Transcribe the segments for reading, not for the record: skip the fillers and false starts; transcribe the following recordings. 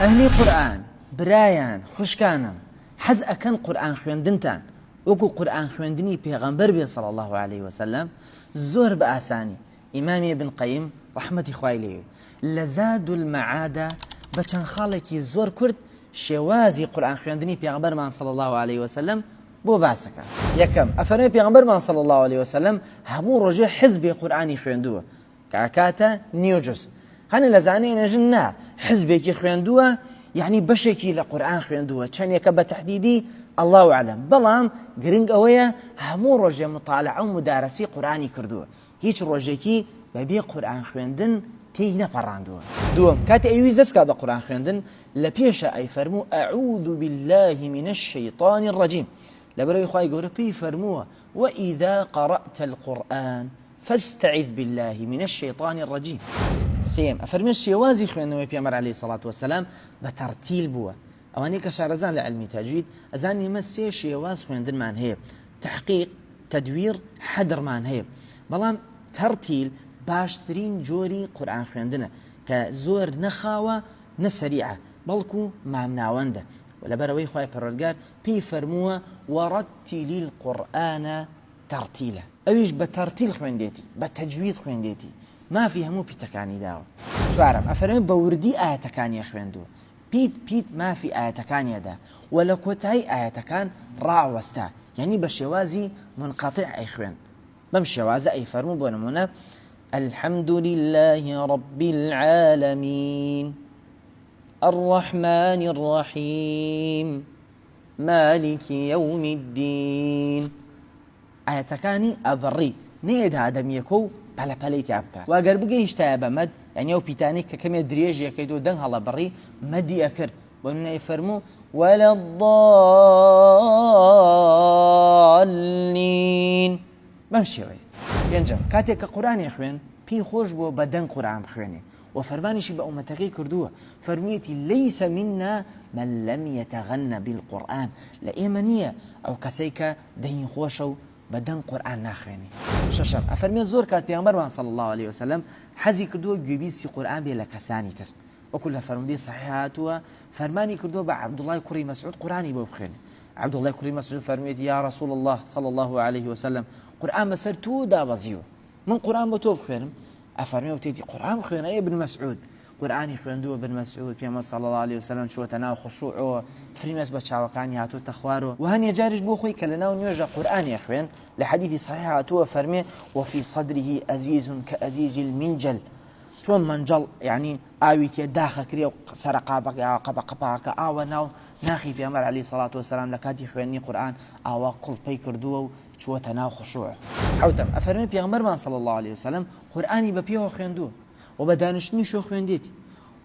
ئەهلی قورئان برایان خوشکانم حەز ئەکەن قورئان خوێندنتان وەکو قورئان خوێندنی پێغەمبەر بێ صلی الله عليه وسلم زۆر بە ئاسانی. ئیمامی ابن قەیم ڕەحمەتی خوای لێوێ لە زاد المەعادە بە چەند خاڵێکی زۆر کورت شێوازی قورئان خوێندنی پێغەمبەرمان صلی الله عليه وسلم بۆ باسەکە. یەکەم ئەفەرمێ پێغەمبەرمان صلی الله عليه وسلم هەموو ڕۆژێ حزبی قورئانی خوێندووە کاکاتە نیو جوز هەنە لە زانەی نەژن نا حزبێکی خوێندووە یعنی بەشێکی لە قورئان خوێندووە چەندێکە بە تەحدیدی الله ئەعلەم، بەڵام گرنگ ئەوەیە هەموو ڕۆژێ مطالعە و مدارەسی قورئانی کردووە، هیچ ڕۆژێکی بەبێ قورئان خوێندن تێی نەپەڕاندووە. دووەم کاتێ ئەویست دەستکا بە قورئان خوێندن لە پێشە ئەیفەرموو ئەعوذ بالله من الشەیطان الرەجیم، لەبەرەوەی خوای گەورە پێی فەرمووە وإذا قرأت القرآن فاستعذ بالله من الشيطان الرجيم. سيم أفرمي شێوازی خوێندنەوەی پێغەمبەر عليه الصلاة والسلام بترتيل بووە. ئەوانەی کە شارەزان لە علمی تەجوید ئەزان ئێمە سێ شێواز خوێندنمان هەیە، تحقیق، تدویر، حەدرمان هەیە، بەڵام تەرتیل باشترین جۆری قورئان خوێندنە کە زۆر نەخاوە نەسەریعە بەڵکو مامناوەندە. ولەبەرەوەی خوای پەروەردگار پێی فەرمووە وەڕەتیل القورئان تەرتیلە، ئەویش بە تەرتیل خوێندێتی، بە تەجوید خوێندێتی، مافی هەموو پیتەکانی داوە. چوارەم ئەفەرمێ بە وردی ئاەتەکانی خوێندووە، پیت مافی ئاەتەکانیەدا و لە کۆتایی ئاەتەکان ڕاوەستا، یعنی بە شێوازی منقەطع ئەی خوێن. بەم شێوازە ئەی فەرموو بۆ نمونە الحمد لله رب العالمين الرحمن الرحيم مالك يوم الدين. ئاەتەکانی ئەبڕی نێدا دەمیەکە و پەلەپەلەی تیا بکە، واگەر بگەیشتایە بە مەد یعنی ئەو پیتانی کە کەمێ درێژیەکەیت و دەنگ هەڵە بڕی مەدی ئەکرد بۆ نمونە فەرموو وەلە الضالین. بەم شێوەیە. پێنجەم کاتێک کە قورئانی خوێن پێی خۆش بووە بە دەنگ قورئان بخوێنێ و فەرمانیشی بە ئومەتەکەی کردووە، فەرموویەتی لەیسە منا من لم يتغنى بالقورئان، لە ئێمە نییە ئەو کەسەی کە دەنگی خۆشە و بە دەنگ قورئان ناخوێنێ. شەشەم ئەفەرمێ زۆر کات پێغەمبەرمان صلی الله عليه وسلم حەزی کردووە گوێبیستی قورئان بێ لە کەسانی تر، وەکو لە فەرمودەی صحیح هاتووە فەرمانی کردووە بە عەبدوڵای کوڕی مەسعود قورئانی بۆ بخوێنێ. عەبدوڵای کوڕی مەسعود فەرموویەتی یا رسول الله صلی الله عليه وسلم قورئان بەسەر تۆ دابەزیوە، من قورئان بۆ تۆ بخوێنم؟ ئەفەرمێ وتێتی قورئان بخوێنە ابن مەسعود. قورئانی خوێندووە بن مەسعود، پێغەمبەر صلی الله عليه وسلم چووەتە ناو خشووعەوە، فریمەس بە چاوەکانی هاتووەتە خوارەوە و هەنێ جاریش بۆ خۆی کە لە ناو نوێژە قورئانی خوێن لە حەدیثی صحیح هاتووە فەرمێ وفي صدره عزيز كعزيز المنجل، چۆن منجەڵ یعنی ئاوی تێ داخەکرێ و سەرە قەپەقەپاکە ئاوە ناو ناخی پێغەمبەر عەلەیهی سەڵات وسەلام لە کاتی خوێندنی قورئان ئاوا کوڵپەی کردووە و چووەتە ناو خشووع. حەوتەم ئەفەرمێ پێغەمبەرمان صلی الله عليه وسلم قورئانی بە پێوە خوێندووە و بە دانیشتنیشۆ خوێندێتی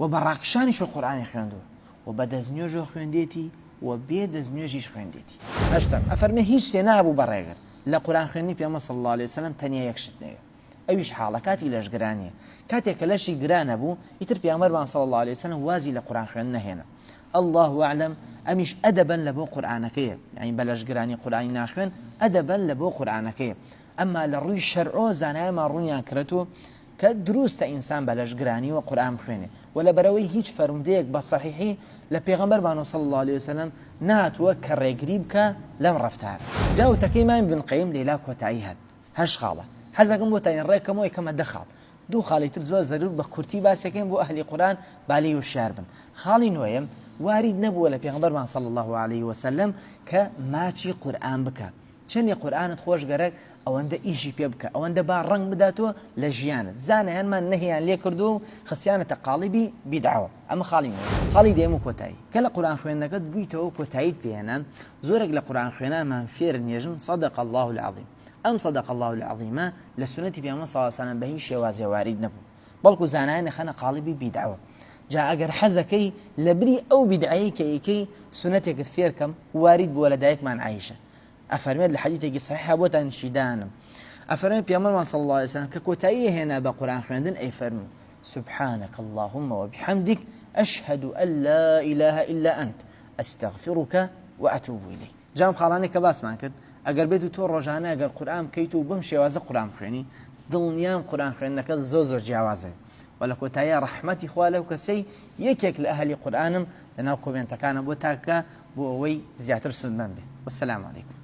و بە ڕاکشانیشۆ قورئانی خوێندووە و بە دەستنوێژۆ خوێندێتی و بێ دەستنوێژیش خوێندێتی. هەشتم ئەفەرمێ هیچ شتێ نابوو بەڕێگر لە قورئان خوێندنی پێغەمبەر صلی الله عليه وسلم تەنیا یەک شت نەیە، ئەویش حاڵەکاتی لەشگرانیە. کاتێک کە لەشی گرانە بوو ئیتر پێغەمبەرمان صلی الله عليه وسلم وازی لە قورئان خوێندن نەهێنا. الله أعلم ئەمیش ئەدەبەن لە بۆ قورئانەکەیە، یعنی بە لەشگرانی قورئانی ناخوێن ئەدەبەن لە بۆ قورئانەکەیە. ئەمما لە ڕووی شەرعۆ زانایەمان ڕوونیان کردووە کە دروستە ئینسان بە لەشگرانی و قورئان بخوێنێ و لەبەرەوەی هیچ فەرمودەیەک بە صەحیحی لە پێغەمبەرمان صلی الله عليه وسلم نهاتووە کە ڕێگری بکە لەم ڕەفتارە. جا وتەکەی مام ابن قەیم لێلا کۆتایی هەن هەشت خاڵە، حەزەکەم بۆ تاین ڕێکەمەوە یەکەمە دە خاڵ، دوو خاڵی تر زۆر زەرور بە کورتی باسەکەین بۆ ئەهلی قورئان بالی وشیار بن. خاڵی نوێیەم وارد نەبووە لە پێغەمبەرمان صلی الله عليه وسلم کە ماچی قورئان بکە، چەندێک قورئانت خۆش گەرەک ئەوەندە ئیشی پێ بکە، ئەوەندە با ڕەنگ بداتەوە لە ژیانت. زانایانمان نەهیان لێ کردو و خستیانەتە قاڵیبی بیدعەوە. ئەمە خاڵی نوێ. خاڵی دێم و کۆتایی کە لە قورئان خوێندنەکەت بوویتەوە کۆتاییت پێهێنان زۆرێک لە قورئان خوێنانمان فێر نێژن صدق الله العظیم. ئەم صدق الله العظیمە لە سنەتی پێغەمبەر صلی الله عليه وسلم بە هیچ شێوازێ وارد نەبوو، بەڵکو زانایان خەنە قاڵیبی بیدعەوە. جا ئەگەر حەزەکەی لە بری ئەو بیدعەیە کە ئەیکەی سنەتێکت فێرکەم وارد بووە لە دایکمان عایشە. ئەفەرمێت لە حەدیثێکی صحیحە بۆتان شیدانم، ئەفەرمێت پێغەمبەرمان صلی الله عليه وسلم کە کۆتایی هێنا بە قورئان خوێندن ئەیفەرموو سبحانك اللهم وبحمدك أشهد أن لا إله إلا أنت أستغفرك وأتوب إليك. جام خاڵانێک کە باسمان کرد ئەگەر بێت و تۆ ڕۆژانە ئەگەر قورئان بکەیت و بەم شێوازە قورئان بخوێنی دڵنیام قورئان خوێندنەکە زۆر جیاوازە ولا كوتايا رحمتي خواله وكسي يكيك لأهل قرآنم لناو كوبين تكان بو تاكا بو وي زياتر سلمان به. والسلام عليكم.